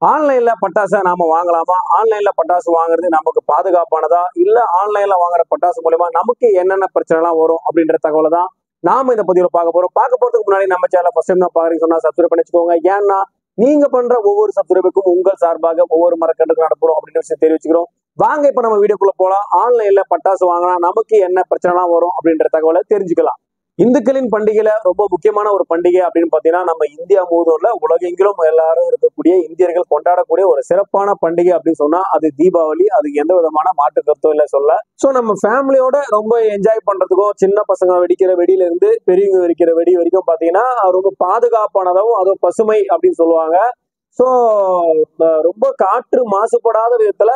ஆன்லைன்ல பட்டாசை நாம வாங்கலாமா? ஆன்லைன்ல பட்டாசு வாங்குறது நமக்கு பாதுகாப்பானதா? இல்ல ஆன்லைன்ல வாங்குற பட்டாசு மூலமா நமக்கு என்னென்ன பிரச்சனை எல்லாம் வரும் அப்படின்ற தகவலை தான் நாம இந்த பதிவுல பார்க்க போறோம். பார்க்க போறதுக்கு முன்னாடி நம்ம சேனல் ஃபர்ஸ்ட் டைம் நான் பாக்குறீங்க சொன்னா சப்ஸ்கிரைப் பண்ணி வச்சுக்கோங்க. ஏன்னா நீங்க பண்ற ஒவ்வொரு சப்ஸ்கிரைபுக்கும் உங்கள் சார்பாக ஒவ்வொரு மரக்கன்றுக்கு நடப்போம் அப்படின்னு விஷயம் தெரிவிச்சுக்கிறோம். வாங்க இப்ப நம்ம வீடியோக்குள்ள போலாம். ஆன்லைன்ல பட்டாசு வாங்கினா நமக்கு என்ன பிரச்சனை எல்லாம் வரும் அப்படின்ற தகவலை தெரிஞ்சுக்கலாம். இந்துக்களின் பண்டிகையில ரொம்ப முக்கியமான ஒரு பண்டிகை அப்படின்னு பாத்தீங்கன்னா நம்ம இந்தியா முழுவதும் உலகெங்கிலும் எல்லாரும் இருக்கக்கூடிய இந்தியர்கள் கொண்டாடக்கூடிய ஒரு சிறப்பான பண்டிகை அப்படின்னு சொன்னா அது தீபாவளி. அதுக்கு எந்த விதமான மாற்று கருத்தும் இல்லை சொல்ல. சோ நம்ம ஃபேமிலியோட ரொம்ப என்ஜாய் பண்றதுக்கும் சின்ன பசங்க வெடிக்கிற வெடியில இருந்து பெரியவங்க வெடிக்கிற வெடி வரைக்கும் பாத்தீங்கன்னா ரொம்ப பாதுகாப்பானதாகவும் அதுவும் பசுமை அப்படின்னு சொல்லுவாங்க. சோ ரொம்ப காற்று மாசுபடாத விதத்துல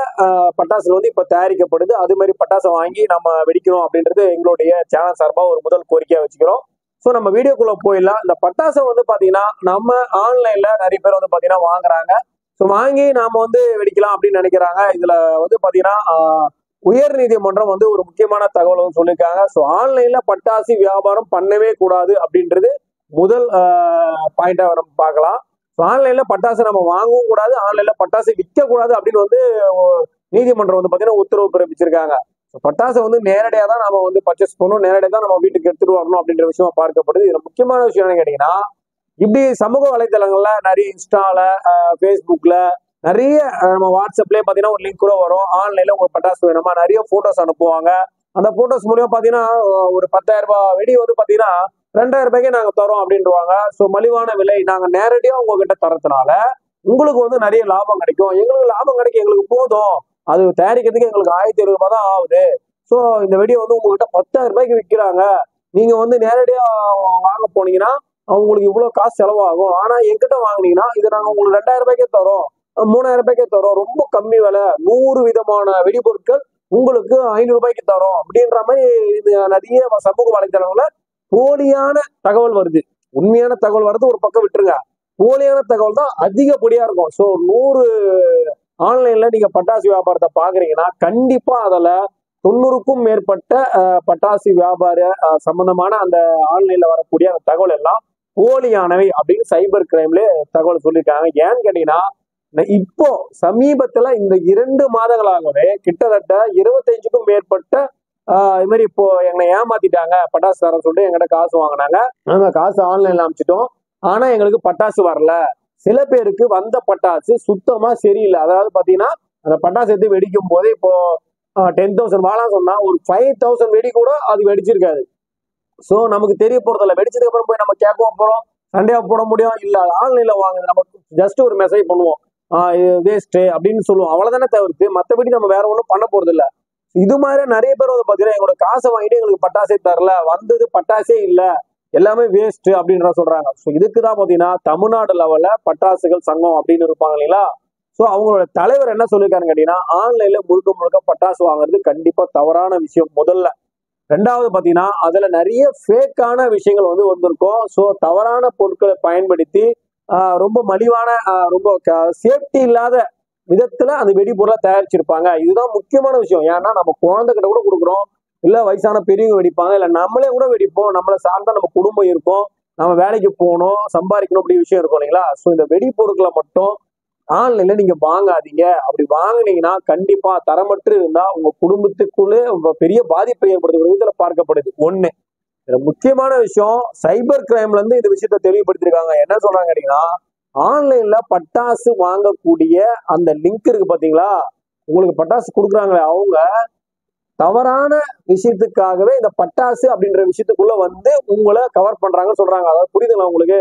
பட்டாசுகள் வந்து இப்ப தயாரிக்கப்படுது. அது மாதிரி பட்டாசை வாங்கி நம்ம வெடிக்கணும் அப்படின்றது எங்களுடைய சேனல் சார்பா ஒரு முதல் கோரிக்கையா வச்சுக்கிறோம். சோ நம்ம வீடியோக்குள்ள போயிடலாம். இந்த பட்டாசை வந்து பாத்தீங்கன்னா நம்ம ஆன்லைன்ல நிறைய பேர் வந்து பாத்தீங்கன்னா வாங்குறாங்க. ஸோ வாங்கி நாம வந்து வெடிக்கலாம் அப்படின்னு நினைக்கிறாங்க. இதுல வந்து பாத்தீங்கன்னா உயர் நீதிமன்றம் வந்து ஒரு முக்கியமான தகவல் வந்து சொல்லியிருக்காங்க. ஸோ ஆன்லைன்ல பட்டாசு வியாபாரம் பண்ணவே கூடாது அப்படின்றது முதல் பாயிண்டா நம்ம பார்க்கலாம். ஆன்லைன்ல பட்டாசு நம்ம வாங்கவும் கூடாது, ஆன்லைன்ல பட்டாசு விற்க கூடாது அப்படின்னு வந்து நீதிமன்றம் வந்து பாத்தீங்கன்னா உத்தரவு பிறப்பிச்சிருக்காங்க. பட்டாசை வந்து நேரடியாக தான் நம்ம வந்து பர்ச்சேஸ் பண்ணணும், நேரடியாக தான் நம்ம வீட்டுக்கு எடுத்துட்டு வரணும் அப்படின்ற விஷயமா பார்க்கப்படுது. இதுல முக்கியமான விஷயம் என்ன கேட்டீங்கன்னா, இப்படி சமூக வலைதளங்கள்ல நிறைய இன்ஸ்டால ஃபேஸ்புக்ல நிறைய நம்ம வாட்ஸ்அப்லயே பாத்தீங்கன்னா ஒரு லிங்க் கூட வரும். ஆன்லைன்ல உங்களுக்கு பட்டாசு வேணுமா நிறைய போட்டோஸ் அனுப்புவாங்க. அந்த போட்டோஸ் மூலியமா பாத்தீங்கன்னா ஒரு 10,000 ரூபாய் வெடி வந்து பாத்தீங்கன்னா 2,000 ரூபாய்க்கே நாங்க தரோம் அப்படின்றாங்க. ஸோ மலிவான விலை நாங்க நேரடியா உங்ககிட்ட தரதுனால உங்களுக்கு வந்து நிறைய லாபம் கிடைக்கும். எங்களுக்கு லாபம் கிடைக்கும், எங்களுக்கு போதும். அது தயாரிக்கிறதுக்கு எங்களுக்கு 1,020 ரூபாய் தான் ஆகுது. ஸோ இந்த வெடியை வந்து உங்ககிட்ட 10,000 ரூபாய்க்கு விற்கிறாங்க. நீங்க வந்து நேரடியா வாங்க போனீங்கன்னா உங்களுக்கு இவ்வளவு காசு செலவாகும். ஆனா என்கிட்ட வாங்கினீங்கன்னா இதை நாங்க உங்களுக்கு 2,000 ரூபாய்க்கே தரோம், 3,000 ரூபாய்க்கே தரோம், ரொம்ப கம்மி விலை, 100 விதமான வெடிபொருட்கள் உங்களுக்கு 500 ரூபாய்க்கு தரோம் அப்படின்ற மாதிரி இது நிறைய சமூக வலைதளங்கள்ல போலியான தகவல் வருது. உண்மையான தகவல் வருது ஒரு பக்கம் விட்டுருங்க, போலியான தகவல் தான் அதிகப்படியா இருக்கும். ஸோ 100 ஆன்லைன்ல நீங்க பட்டாசு வியாபாரத்தை பாக்குறீங்கன்னா கண்டிப்பா அதுல 90க்கும் மேற்பட்ட பட்டாசு வியாபார சம்பந்தமான அந்த ஆன்லைன்ல வரக்கூடிய அந்த தகவல் எல்லாம் போலியானவை அப்படின்னு சைபர் கிரைம்ல தகவல் சொல்லியிருக்காங்க. ஏன்னு கேட்டீங்கன்னா இப்போ சமீபத்துல இந்த 2 மாதங்களாகவே கிட்டத்தட்ட 25க்கும் மேற்பட்ட இது மாதிரி இப்போ எங்களை ஏமாத்திட்டாங்க பட்டாசு தரேன்னு சொல்லிட்டு எங்கிட்ட காசு வாங்கினாங்க. நாங்க காசு ஆன்லைன்ல அனுப்பிச்சிட்டோம், ஆனா எங்களுக்கு பட்டாசு வரல. சில பேருக்கு வந்த பட்டாசு சுத்தமா சரியில்லை. அதாவது பாத்தீங்கன்னா அந்த பட்டாசு எடுத்து வெடிக்கும் போது இப்போ 10,000 வாழா சொன்னா ஒரு 5,000 வெடி கூட அது வெடிச்சிருக்காது. சோ நமக்கு தெரிய போறதில்ல. வெடிச்சதுக்கு அப்புறம் போய் நம்ம கேட்கவும் போறோம், சண்டையா போட முடியும். இல்ல ஆன்லைன்ல வாங்குது நம்ம ஜஸ்ட் ஒரு மெசேஜ் பண்ணுவோம், வேஸ்ட் அப்படின்னு சொல்லுவோம், அவ்வளவுதானே தவிர்த்து மற்றபடி நம்ம வேற ஒன்றும் பண்ண போறது இல்லை. இது மாதிரி நிறைய பேர் வந்து பாத்தீங்கன்னா எங்களோட காசை வாங்கிட்டு எங்களுக்கு பட்டாசே தரல, வந்தது பட்டாசே இல்ல, எல்லாமே வேஸ்ட் அப்படின்ற சொல்றாங்க. ஸோ இதுக்குதான் பாத்தீங்கன்னா தமிழ்நாடு லெவல்ல பட்டாசுகள் சங்கம் அப்படின்னு இருப்பாங்க இல்லைங்களா. ஸோ அவங்களோட தலைவர் என்ன சொல்லியிருக்காருன்னு கேட்டீங்கன்னா ஆன்லைன்ல முழுக்க முழுக்க பட்டாசு வாங்குறது கண்டிப்பா தவறான விஷயம் முதல்ல. ரெண்டாவது பாத்தீங்கன்னா அதுல நிறைய ஃபேக்கான விஷயங்கள் வந்து வந்திருக்கும். ஸோ தவறான பொருட்களை பயன்படுத்தி ரொம்ப மலிவான ரொம்ப சேஃப்டி இல்லாத விதத்துல அந்த வெடிபொருளை தயாரிச்சிருப்பாங்க. இதுதான் முக்கியமான விஷயம். ஏன்னா நம்ம குழந்தை கிட்ட கூட கொடுக்குறோம், இல்ல வயசான பெரியவங்க வெடிப்பாங்க, இல்ல நம்மளே கூட வெடிப்போம், நம்மளை சார்ந்த நம்ம குடும்பம் இருக்கும், நம்ம வேலைக்கு போகணும் சம்பாதிக்கணும் அப்படி விஷயம் இருக்கும் இல்லைங்களா. ஸோ இந்த வெடிப்பொருட்களை மட்டும் ஆன்லைன்ல நீங்க வாங்காதீங்க. அப்படி வாங்கினீங்கன்னா கண்டிப்பா தரமற்று இருந்தா உங்க குடும்பத்துக்குள்ளே பெரிய பாதிப்பை ஏற்படுத்தும் விதத்துல பார்க்கப்படுது. ஒண்ணு. இதுல முக்கியமான விஷயம் சைபர் கிரைம்ல இருந்து இந்த விஷயத்த தெளிவுபடுத்திருக்காங்க. என்ன சொல்றாங்க கேட்டீங்கன்னா ஆன்லைன்ல பட்டாசு வாங்கக்கூடிய அந்த லிங்க் இருக்கு பாத்தீங்களா, உங்களுக்கு பட்டாசு கொடுக்குறாங்களே அவங்க தவறான விஷயத்துக்காகவே இந்த பட்டாசு அப்படின்ற விஷயத்துக்குள்ள வந்து உங்களை கவர் பண்றாங்கன்னு சொல்றாங்க. அதாவது புரியுதுங்களா உங்களுக்கு.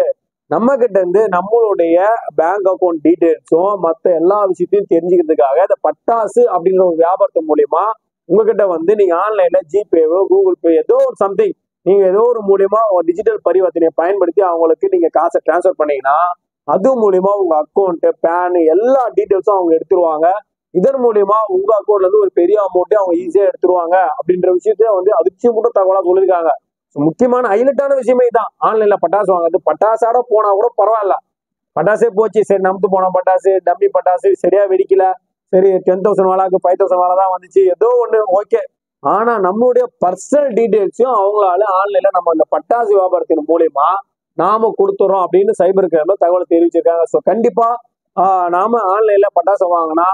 நம்ம கிட்ட இருந்து நம்மளுடைய பேங்க் அக்கௌண்ட் டீடைல்ஸும் மற்ற எல்லா விஷயத்தையும் தெரிஞ்சுக்கிறதுக்காக இந்த பட்டாசு அப்படின்ற ஒரு வியாபாரத்து மூலியமா உங்ககிட்ட வந்து நீங்க ஆன்லைன்ல ஜிபேவோ கூகுள் பே ஏதோ ஒரு சம்திங் நீங்க ஏதோ ஒரு மூலியமா டிஜிட்டல் பரிவர்த்தனையை பயன்படுத்தி அவங்களுக்கு நீங்க காசை டிரான்ஸ்ஃபர் பண்ணீங்கன்னா அது மூலியமா உங்க அக்கௌண்ட் பேன் எல்லா டீடைல்ஸும் அவங்க எடுத்துருவாங்க. இதன் மூலியமா உங்க அக்கௌண்ட்ல இருந்து ஒரு பெரிய அமௌண்ட்டே அவங்க ஈஸியா எடுத்துருவாங்க அப்படின்ற விஷயத்த வந்து அதிர்ச்சி மட்டும் தகவலா சொல்லியிருக்காங்க. முக்கியமான ஹைலைட்டான விஷயமே தான் ஆன்லைன்ல பட்டாசு வாங்குறது. பட்டாசாட போனா கூட பரவாயில்ல, பட்டாசே போச்சு சரி நம்பி போன பட்டாசு டம்மி பட்டாசு சரியா வெடிக்கல, சரி 10,000 வாழாக்கு 5,000 வாழை தான் வந்துச்சு, ஏதோ ஒண்ணு ஓகே. ஆனா நம்மளுடைய பர்சனல் டீடைல்ஸையும் அவங்களால ஆன்லைன்ல நம்ம அந்த பட்டாசு வியாபாரத்தின் மூலியமா நாம கொடுத்துறோம் அப்படின்னு சைபர் கிரைம்ல தகவல் தெரிவிச்சிருக்காங்க. ஸோ கண்டிப்பா நாம ஆன்லைன்ல பட்டாசு வாங்கினா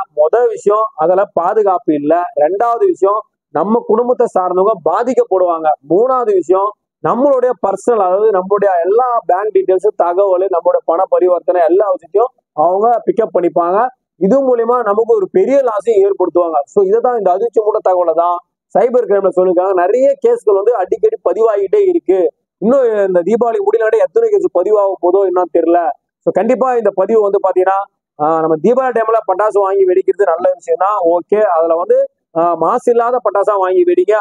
விஷயம் அதுல பாதுகாப்பு இல்ல. 2வது விஷயம் நம்ம குடும்பத்தை சார்ந்தவங்க பாதிக்கப்படுவாங்க. 3வது விஷயம் நம்மளுடைய பர்சனல், அதாவது நம்மளுடைய எல்லா பேங்க் டீடைல்ஸ், தகவல், நம்மளுடைய பண பரிவர்த்தனை எல்லா விஷயத்தையும் அவங்க பிக்கப் பண்ணிப்பாங்க. இது மூலியமா நமக்கு ஒரு பெரிய லாஸையும் ஏற்படுத்துவாங்க. ஸோ இதைதான் இந்த அதிர்ச்சி மூட்ட தகவலை தான் சைபர் கிரைம்ல சொல்லியிருக்காங்க. நிறைய கேஸ்கள் வந்து அடிக்கடி பதிவாகிட்டே இருக்கு. இன்னும் இந்த தீபாவளி முடியல எத்தனை கேஸ் பதிவாக போதோ என்னன்னு தெரியல. ஸோ கண்டிப்பா இந்த பதிவு வந்து பாத்தீங்கன்னா நம்ம தீபாவளி டைம்ல பட்டாசு வாங்கி வெடிக்கிறது நல்ல விஷயம் தான். ஓகே, அதுல வந்து மாசு இல்லாத பட்டாசா வாங்கி வெடிங்க.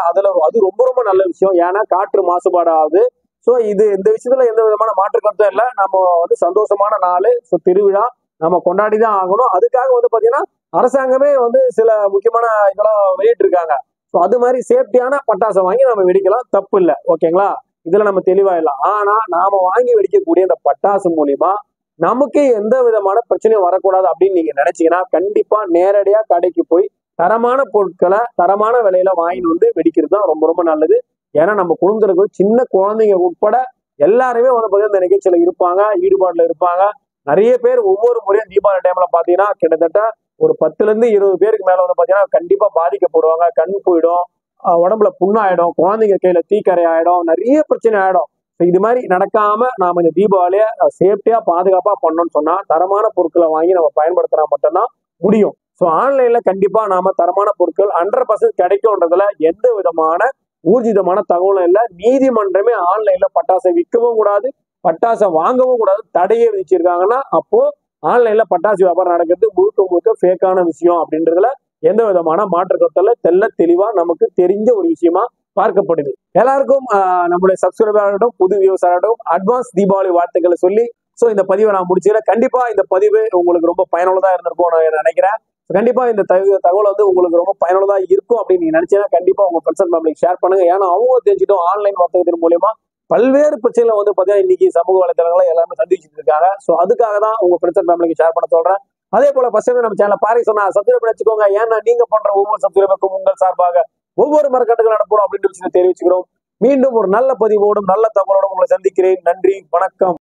அது ரொம்ப ரொம்ப நல்ல விஷயம். ஏன்னா காற்று மாசுபாடு ஆகுது. ஸோ இந்த விஷயத்துல எந்த விதமான மாற்று கருத்தும் இல்லை. நம்ம வந்து சந்தோஷமான நாள். ஸோ திருவிழா நம்ம கொண்டாடிதான் ஆகணும். அதுக்காக வந்து பாத்தீங்கன்னா அரசாங்கமே வந்து சில முக்கியமான இதெல்லாம் வெளியிட்டு இருக்காங்க. ஸோ அது மாதிரி சேஃப்டியான பட்டாசை வாங்கி நம்ம வெடிக்கலாம், தப்பு இல்லை. ஓகேங்களா? இதுல நம்ம தெளிவா இல்லை. ஆனா நாம வாங்கி வெடிக்கக்கூடிய இந்த பட்டாசு மூலியமா நமக்கு எந்த விதமான பிரச்சனையும் வரக்கூடாது அப்படின்னு நீங்க நினைச்சீங்கன்னா கண்டிப்பா நேரடியா கடைக்கு போய் தரமான பொருட்களை தரமான விலையில வாங்கிட்டு வந்து வெடிக்கிறது தான் ரொம்ப ரொம்ப நல்லது. ஏன்னா நம்ம குடும்பத்துல சின்ன குழந்தைங்க உட்பட எல்லாருமே வந்து பாத்தீங்கன்னா இந்த நிகழ்ச்சியில இருப்பாங்க, ஈடுபாடுல இருப்பாங்க. நிறைய பேர் ஒவ்வொரு முறையும் தீபாவளி டைம்ல பாத்தீங்கன்னா கிட்டத்தட்ட ஒரு 10ல இருந்து 20 பேருக்கு மேல வந்து பாத்தீங்கன்னா கண்டிப்பா பாதிக்கப்படுவாங்க. கண் போயிடும், உடம்புல புண்ணாயிடும், குழந்தைங்க கையில தீக்கரை ஆயிடும், நிறைய பிரச்சனை ஆயிடும். இது மாதிரி நடக்காம நாம இந்த தீபாவளியை சேஃப்டியா பாதுகாப்பா பண்ணோம்னு சொன்னா தரமான பொருட்களை வாங்கி நம்ம பயன்படுத்தினா மட்டும்தான் முடியும். ஸோ ஆன்லைன்ல கண்டிப்பா நாம தரமான பொருட்கள் 100% கிடைக்கும்ன்றதுல எந்த விதமான ஊர்ஜிதமான தகவலும் இல்லை. நீதிமன்றமே ஆன்லைன்ல பட்டாசை விற்கவும் கூடாது, பட்டாசை வாங்கவும் கூடாது தடையே விதிச்சிருக்காங்கன்னா அப்போ ஆன்லைன்ல பட்டாசு வியாபாரம் நடக்கிறது முழுக்க முழுக்க ஃபேக்கான விஷயம் அப்படின்றதுல எந்த விதமான மாற்று கருத்துல தெல்ல தெளிவா நமக்கு தெரிஞ்ச ஒரு விஷயமா பார்க்கப்படுது. எல்லாருக்கும் நம்மளுடைய சப்ஸ்கிரைபர் ஆகட்டும், புது வியூஸ் ஆகட்டும், அட்வான்ஸ் தீபாவளி வாழ்த்துக்களை சொல்லி இந்த பதிவை நான் முடிச்சுக்கிறேன். கண்டிப்பா இந்த பதிவு உங்களுக்கு ரொம்ப பயனுள்ளதா இருந்திருக்கும் நான் நினைக்கிறேன். கண்டிப்பா இந்த தகவல் வந்து உங்களுக்கு ரொம்ப பயனுள்ளதா இருக்கும் அப்படின்னு நீங்க நினைச்சீங்கன்னா கண்டிப்பா உங்க ஃப்ரெண்ட்ஸ் அண்ட் ஃபேமிலிக்கு ஷேர் பண்ணுங்க. ஏன்னா அவங்க தெரிஞ்சுட்டோம் ஆன்லைன் வர்த்தகத்தின் மூலியமா பல்வேறு பிரச்சனைகளை வந்து பாத்தீங்கன்னா இன்னைக்கு சமூக வலைதளங்களை எல்லாமே சந்திச்சுட்டு இருக்காங்க. ஸோ அதுக்காக தான் உங்க ஃப்ரெண்ட்ஸ் அண்ட் ஃபேமிலிக்கு ஷேர் பண்ண சொல்றேன். அதே போல ஃபர்ஸ்ட் நம்ம சேனல் பாரி சொன்னா சப்ஸ்கிரைப் பண்ணி வச்சுக்கோங்க. ஏன்னா நீங்க பண்ற ஒவ்வொரு சப்ஸ்கிரைபருக்கும் உங்கள் சார்பாக ஒவ்வொரு மரக்கட்டுகள் நடப்போம் அப்படின்னு விஷயத்தை தெரிவிச்சுக்கிறோம். மீண்டும் ஒரு நல்ல பதிவோடும் நல்ல தகவலோடும் உங்களை சந்திக்கிறேன். நன்றி, வணக்கம்.